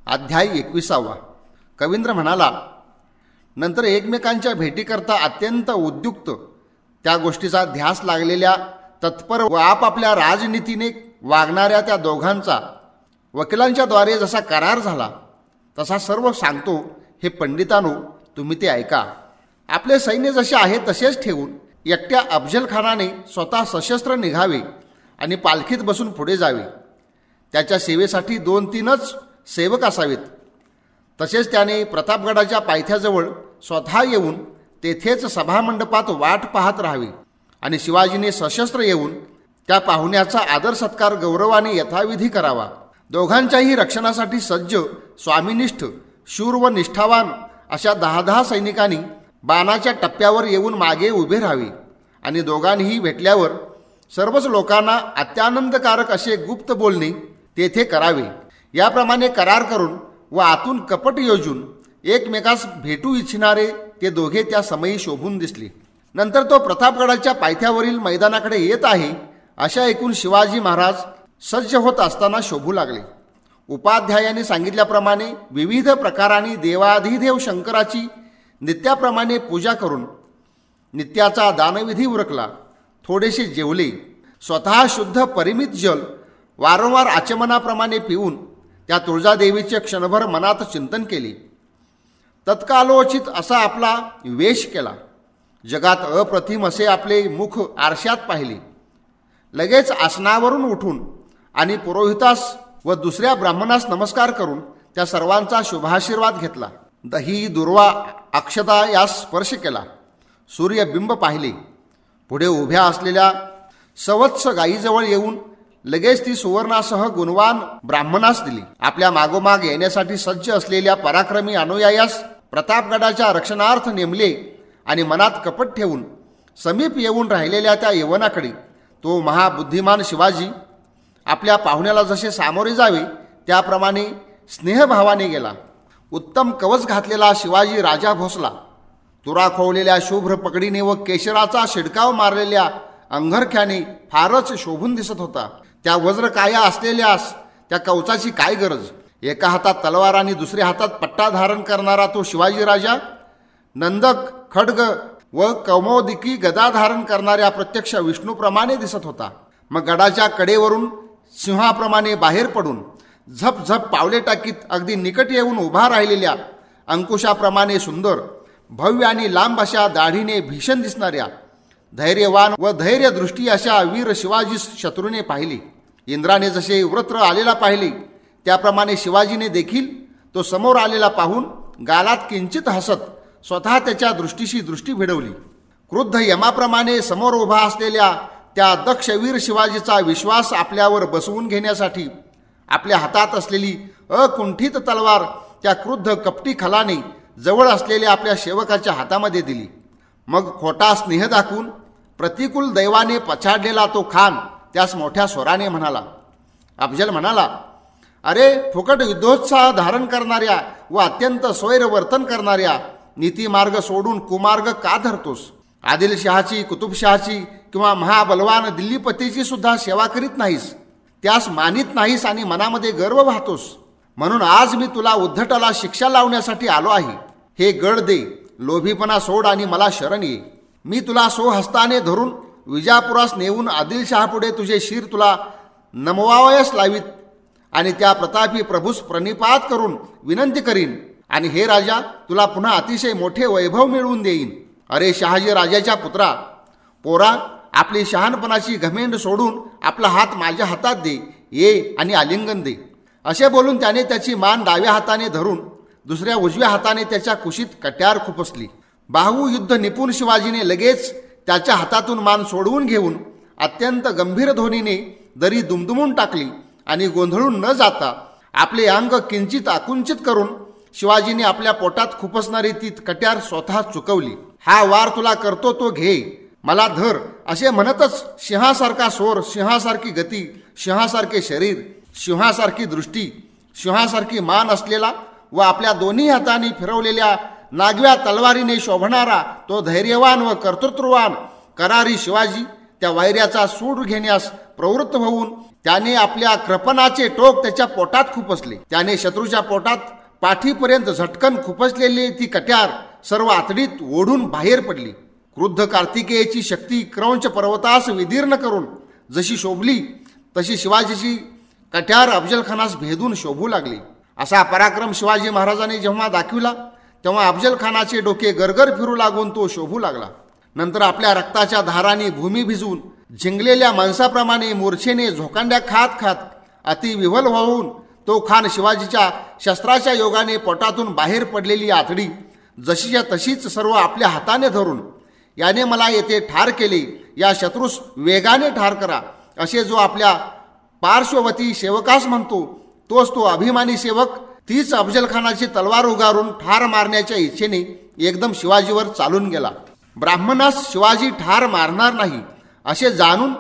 अध्याय 21. कवींद्र म्हणाला, नंतर एकमेकांच्या भेटीकरता अत्यंत उद्युक्त त्या गोष्टीचा ध्यास लागलेल्या तत्पर व आपापल्या राजनीतीने वागणाऱ्या त्या दोघांचा वकिलांच्या द्वारे जसा करार झाला तसा सर्व सांगतो. हे पंडितांनो, तुम्ही ते ऐका. आपले सैन्य जसे आहे तसेच ठेवून एकट्या अफजल खानाने स्वतः सशस्त्र निघावे आणि पालखीत बसून पुढे जावे. त्याच्या सेवेसाठी 2-3च सेवक असावेत. तसेच त्याने प्रतापगडाच्या पायथ्याजवळ स्वतः येऊन तेथेच सभामंडपात वाट पाहत राहावी आणि शिवाजीने सशस्त्र येऊन त्या पाहुण्याचा आदर सत्कार गौरवाने यथाविधी करावा. दोघांच्याही रक्षणासाठी सज्ज, स्वामिनिष्ठ, शूर व निष्ठावान अशा 10 सैनिकांनी बाणाच्या टप्प्यावर येऊन मागे उभे राहावे आणि दोघांनीही भेटल्यावर सर्वच लोकांना अत्यानंदकारक असे गुप्त बोलणे तेथे करावे. याप्रमाणे करार करून व आतून कपट योजून एकमेकास भेटू इच्छिणारे ते दोघे त्या समयी शोभून दिसले. नंतर तो प्रतापगडाच्या पायथ्यावरील मैदानाकडे येत आहे अशा ऐकून शिवाजी महाराज सज्ज होत असताना शोभू लागले. उपाध्यायाने सांगितल्याप्रमाणे विविध प्रकारांनी देवाधिदेव शंकराची नित्याप्रमाणे पूजा करून नित्याचा दानविधी उरकला. थोडेसे जेवले. स्वतः शुद्ध परिमित जल वारंवार आचमनाप्रमाणे पिऊन त्या तुळजादेवीचे क्षणभर मनात चिंतन केले. तत्कालोचित असा आपला वेश केला. जगात अप्रतिम असे आपले मुख आरशात पाहिले. लगेच आसनावरून उठून आणि पुरोहितास व दुसऱ्या ब्राह्मणास नमस्कार करून त्या सर्वांचा शुभाशीर्वाद घेतला. दही, दुर्वा, अक्षता यास स्पर्श केला. सूर्यबिंब पाहिले. पुढे उभ्या असलेल्या सवत्स गायीजवळ येऊन लगेच ती सुवर्णासह गुणवान ब्राह्मणास दिली. आपल्या मागोमाग येण्यासाठी सज्ज असलेल्या पराक्रमी अनुयायास प्रतापगडाच्या रक्षणार्थ नेमले आणि मनात कपट ठेवून समीप येऊन राहिलेल्या त्या यवनाकडे तो महाबुद्धिमान शिवाजी आपल्या पाहुण्याला जसे सामोरे जावे त्याप्रमाणे स्नेहभावाने गेला. उत्तम कवच घातलेला शिवाजी राजा भोसला. तुरा खोवलेल्या शुभ्र पगडीने व केशराचा शिडकाव मारलेल्या अंगरख्याने फारच शोभून दिसत होता. त्या वज्रकाया असलेल्यास त्या कवचाची काय गरज. एका हातात तलवार आणि दुसऱ्या हातात पट्टा धारण करणारा तो शिवाजी राजा नंदक, खड्ग व कौमोदिकी गदा धारण करणाऱ्या प्रत्यक्ष विष्णूप्रमाणे दिसत होता. मग गडाच्या कडेवरून सिंहाप्रमाणे बाहेर पडून झप झप पावले टाकीत अगदी निकट येऊन उभा राहिलेल्या अंकुशाप्रमाणे सुंदर, भव्य आणि लांब अशा दाढीने भीषण दिसणाऱ्या धैर्यवान व धैर्यदृष्टी अशा वीर शिवाजी शत्रूने पाहिले. इंद्राने जसे वृत्र आलेला पाहिले त्याप्रमाणे शिवाजीने देखील तो समोर आलेला पाहून गालात किंचित हसत स्वतः त्याच्या दृष्टीशी दृष्टी भिडवली. क्रुद्ध यमाप्रमाणे समोर उभा असलेल्या त्या दक्ष वीर शिवाजीचा विश्वास आपल्यावर बसवून घेण्यासाठी आपल्या हातात असलेली अकुंठित तलवार त्या क्रुद्ध कपटी खलाने जवळ असलेल्या आपल्या सेवकाच्या हातामध्ये दिली. मग खोटा स्नेह दाखवून प्रतिकूल दैवाने पछाडलेला तो खान त्यास मोठ्या स्वराने म्हणाला. अफजल म्हणाला, अरे फुकट युद्धोत्साह धारण करणाऱ्या व अत्यंत स्वैरवर्तन करणाऱ्या नीतिमार्ग सोडून कुमार्ग का धरतोस? आदिलशहाची, कुतुबशहाची किंवा महाबलवान दिल्लीपतीची सुद्धा सेवा करीत नाहीस. त्यास मानित नाहीस आणि मनामध्ये गर्व वाहतोस. म्हणून आज मी तुला उद्धटाला शिक्षा लावण्यासाठी आलो आहे. हे गड दे, लोभीपणा सोड आणि मला शरण ये. मी तुला सोहस्ताने धरून विजापुरास नेऊन आदिलशहापुढे तुझे शिर तुला नमवावयास लावीत आणि त्या प्रतापी प्रभूस प्रणिपात करून विनंती करीन आणि हे राजा तुला पुन्हा अतिशय मोठे वैभव मिळवून देईन. अरे शहाजी राजाच्या पुत्रा, पोरा, आपली शहाणपणाची घमेंड सोडून आपला हात माझ्या हातात दे, ये आणि आलिंगन दे. असे बोलून त्याने त्याची मान डाव्या हाताने धरून दुसऱ्या उजव्या हाताने त्याच्या कुशीत कट्यार खुपसली. बाहुयुद्ध निपुण शिवाजीने लगेच त्याच्या हातातून मान सोडवून घेऊन अत्यंत गंभीर ध्वनीने दरी दुमदुमून टाकली आणि गोंधळून न जाता आपले अंग किंचित आकुंचित करून शिवाजीने आपल्या पोटात खुपसणारी ती कट्यार स्वतः चुकवली. हा वार तुला करतो तो घे, मला धर असे म्हणतच सिंहासारखा सोर, सिंहासारखी गती, सिंहासारखे शरीर, सिंहासारखी दृष्टी, सिंहासारखी मान असलेला व आपल्या दोन्ही हातांनी फिरवलेल्या नागव्या तलवारीने शोभणारा तो धैर्यवान व कर्तृत्ववान करारी शिवाजी त्या वैऱ्याचा सूड घेण्यास प्रवृत्त होऊन त्याने आपल्या कृपणाचे टोक त्याच्या पोटात खुपसले. त्याने शत्रूच्या पोटात पाठीपर्यंत झटकन खुपसलेली ती कट्यार सर्व आतडीत ओढून बाहेर पडली. क्रुद्ध कार्तिकेयची शक्ती क्रौंच पर्वतास विदीर्ण करून जशी शोभली तशी शिवाजीची कट्यार अफजलखानास भेदून शोभू लागली. असा पराक्रम शिवाजी महाराजांनी जेव्हा दाखविला तेव्हा अफजलखानाचे डोके गरगर फिरू लागून तो शोभू लागला. नंतर आपल्या रक्ताच्या धाराने भूमी भिजवून झिंगलेल्या माणसाप्रमाणे मूर्छेने झोकांड्या खात खात अतिविव्हल होऊन तो खान शिवाजीच्या शस्त्राच्या योगाने पोटातून बाहेर पडलेली आतडी जशीच्या तशीच सर्व आपल्या हाताने धरून, याने मला येथे ठार केले, या शत्रूस वेगाने ठार करा, असे जो आपल्या पार्श्ववती सेवकास म्हणतो, तोच तो अभिमानी सेवक तीच अफजलखानाची तलवार उगारून ठार मारण्याच्या इच्छेने एकदम शिवाजीवर चालून गेला. ब्राह्मणास शिवाजी ठार मारणार नाही असे जाणून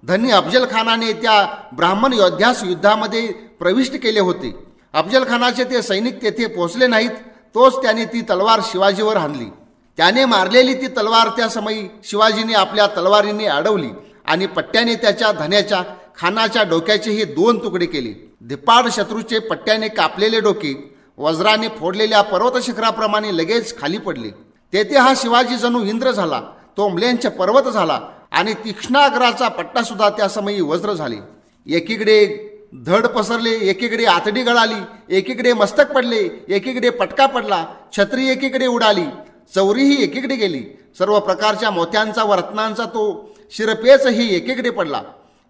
धनी अफजलखानाने त्या ब्राह्मण योद्ध्यास युद्धामध्ये प्रविष्ट केले होते. अफजलखानाचे ते सैनिक तेथे पोहोचले नाहीत तोच त्याने ती तलवार शिवाजीवर हाणली. त्याने मारलेली ती तलवार त्या समयी शिवाजीने आपल्या तलवारीने अडवली आणि पट्ट्याने त्याच्या धन्याच्या खानाच्या डोक्याचेही 2 तुकडे केले. धिप्पाड शत्रूचे पट्ट्याने कापलेले डोके वज्राने फोडलेल्या पर्वत शिखराप्रमाणे लगेच खाली पडले. तेथे हा शिवाजी जणू इंद्र झाला, तो म्लेंछ पर्वत झाला आणि तीक्ष्णाग्राचा पट्टा सुद्धा त्या समयी वज्र झाले. एकीकडे धड पसरले, एकीकडे आतडी गळाली, एकीकडे मस्तक पडले, एकीकडे पटका पडला, छत्री एकीकडे उडाली, चौरीही एकीकडे गेली. सर्व प्रकारच्या मोत्यांचा व रत्नांचा तो शिरपेचही एकीकडे पडला.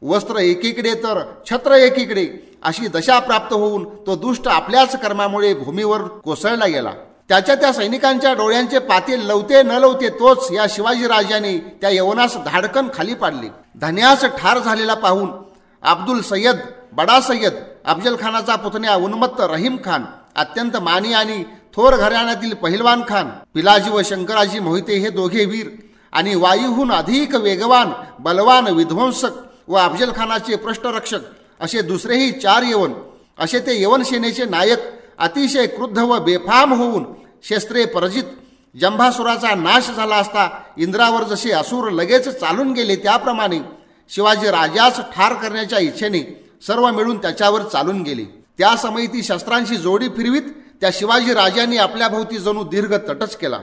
वस्त्र एकीकडे तर छत्र एकीकडे, अशी दशा प्राप्त होऊन तो दुष्ट आपल्याच कर्मामुळे भूमीवर कोसळला गेला. त्या सैनिकांच्या डोळ्यांचे पाते लवते न लवते तोच या शिवाजी राजाने त्या यवनास धाडकन खाली पाडले. धन्यास ठार झालेला पाहून अब्दुल सय्यद, बडा सय्यद, अफजलखानाचा पुतण्या उन्मत्त रहीम खान, अत्यंत मानी आणि थोर घराण्यातील पहिलवान खान, पिलाजी व शंकराजी मोहिते हे दोघे वीर आणि वायूहून अधिक वेगवान बलवान विध्वंसक व अफजलखानाचे पृष्ठरक्षक असे दुसरेही 4 यवन, असे ते यवन सेनेचे नायक अतिशय क्रुद्ध व बेफाम होऊन शस्त्रे परजित जंभासुराचा नाश झाला असता इंद्रावर जसे असुर लगेच चालून गेले त्याप्रमाणे शिवाजी राजास ठार करण्याच्या इच्छेने सर्व मिळून त्याच्यावर चालून गेले. त्या समयी ती शस्त्रांची जोडी फिरवीत त्या शिवाजी राजाने आपल्या भोवती जणू दीर्घ तटच केला.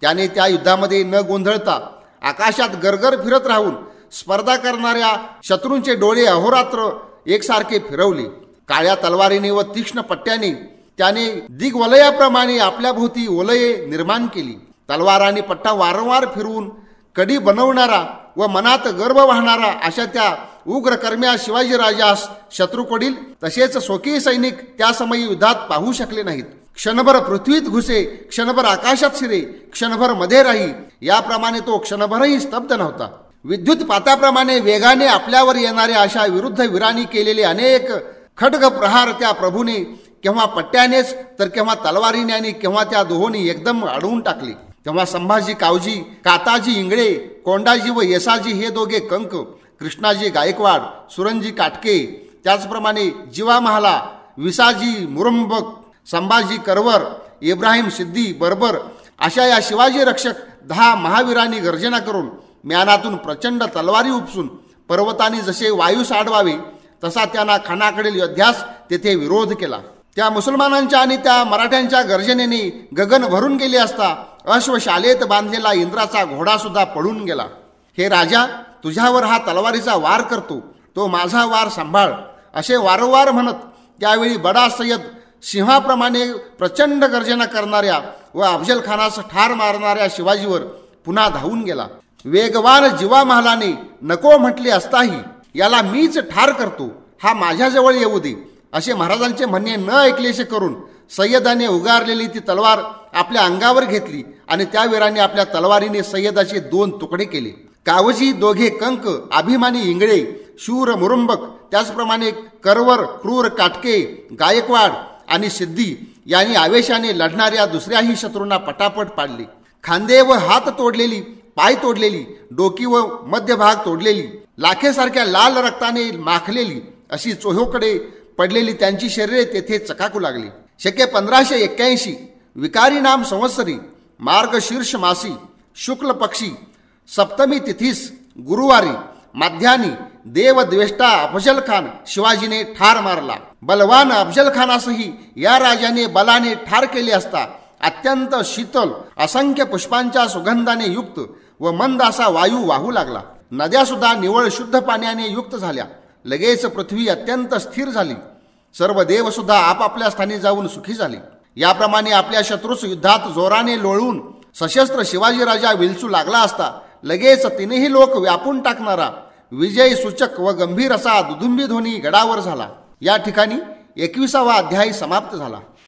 त्याने त्या युद्धामध्ये न गोंधळता आकाशात गरगर फिरत राहून स्पर्धा करणाऱ्या शत्रूंचे डोळे अहोरात्र एकसारखे फिरवले. काळ्या तलवारीने व तीक्ष्ण पट्ट्याने त्याने दिग्वलयाप्रमाणे आपल्या भोवती वलये निर्माण केली. तलवार आणि पट्टा वारंवार फिरवून कडी बनवणारा व मनात गर्व वाहणारा अशा त्या उग्र कर्म्या शिवाजी राजास शत्रूकडील तसेच स्वकीय सैनिक त्या समयी युद्धात पाहू शकले नाहीत. क्षणभर पृथ्वीत घुसे, क्षणभर आकाशात शिरे, क्षणभर मध्ये राही, याप्रमाणे तो क्षणभरही स्तब्ध नव्हता. विद्युत पाताप्रमाणे वेगाने आपल्यावर येणाऱ्या अशा विरुद्ध वीरांनी केलेले अनेक खड्ग प्रहार त्या प्रभूने केव्हा पट्ट्यानेच तर केव्हा तलवारीने आणि केव्हा त्या दोहोंनी एकदम अडवून टाकले. तेव्हा संभाजी कावजी, काताजी इंगळे, कोंडाजी व येसाजी हे दोघे कंक, कृष्णाजी गायकवाड, सुरंजी काटके, त्याचप्रमाणे जीवा महाला, विसाजी मुरंबक, संभाजी करवर, इब्राहिम सिद्दी बर्बर अशा या शिवाजी रक्षक 10 महावीरांनी गर्जना करून म्यानातून प्रचंड तलवारी उपसून पर्वतांनी जसे वायूस आडवावे तसा त्यांना खानाकडील योद्ध्यास तेथे विरोध केला. त्या मुसलमानांच्या आणि त्या मराठ्यांच्या गर्जनेने गगन भरून गेले असता अश्वशालेत बांधलेला इंद्राचा घोडा सुद्धा पळून गेला. हे राजा, तुझ्यावर हा तलवारीचा वार करतो, तो माझा वार सांभाळ, असे वारंवार म्हणत त्यावेळी बडा सय्यद सिंहाप्रमाणे प्रचंड गर्जना करणाऱ्या व अफजलखानास ठार मारणाऱ्या शिवाजीवर पुन्हा धावून गेला. वेगवान जीवा महालाने नको म्हटले असताही याला मीच ठार करतो, हा माझ्याजवळ येऊ दे, असे महाराजांचे म्हणणे न ऐकलेसे करून सय्यदाने उगारलेली ती तलवार आपल्या अंगावर घेतली आणि त्या वीराने आपल्या तलवारीने सय्यदाचे 2 तुकडे केले. कावजी, दोघे कंक, अभिमानी इंगळे, शूर मुरुंबक, त्याचप्रमाणे करवर, क्रूर काटके, गायकवाड आणि सिद्धी यांनी आवेशाने लढणाऱ्या दुसऱ्याही शत्रूंना पटापट पाडले. खांदे व हात तोडलेली, पाय तोडलेली, डोकी व मध्यभाग तोडलेली, लाखेसारख्या लाल रक्ताने माखलेली अशी चोहोकडे पडलेली त्यांची शरीरे तेथे चकाकू लागली. शके 1581 विकारी नाम संवत्सरी मार्ग शीर्ष मासी शुक्ल पक्षी सप्तमी तिथीस गुरुवारी माध्यानी देवद्वेष्टा अफजल खान शिवाजीने ठार मारला. बलवान अफजल खानासही या राजाने बलाने ठार केले असता अत्यंत शीतल असंख्य पुष्पांच्या सुगंधाने युक्त व मंद असा वायू वाहू लागला. नद्या सुद्धा निवळ शुद्ध पाण्याने युक्त झाल्या. लगेच पृथ्वी अत्यंत स्थिर झाली. सर्व देव सुद्धा आपापल्या स्थानी जाऊन सुखी झाले. याप्रमाणे आपल्या शत्रूस युद्धात जोराने लोळून सशस्त्र शिवाजी राजा विलसू लागला असता लगेच तीनही लोक व्यापून टाकणारा विजय सूचक व गंभीर असा दुदुंबी ध्वनी गडावर झाला. या ठिकाणी 21वा अध्याय समाप्त झाला.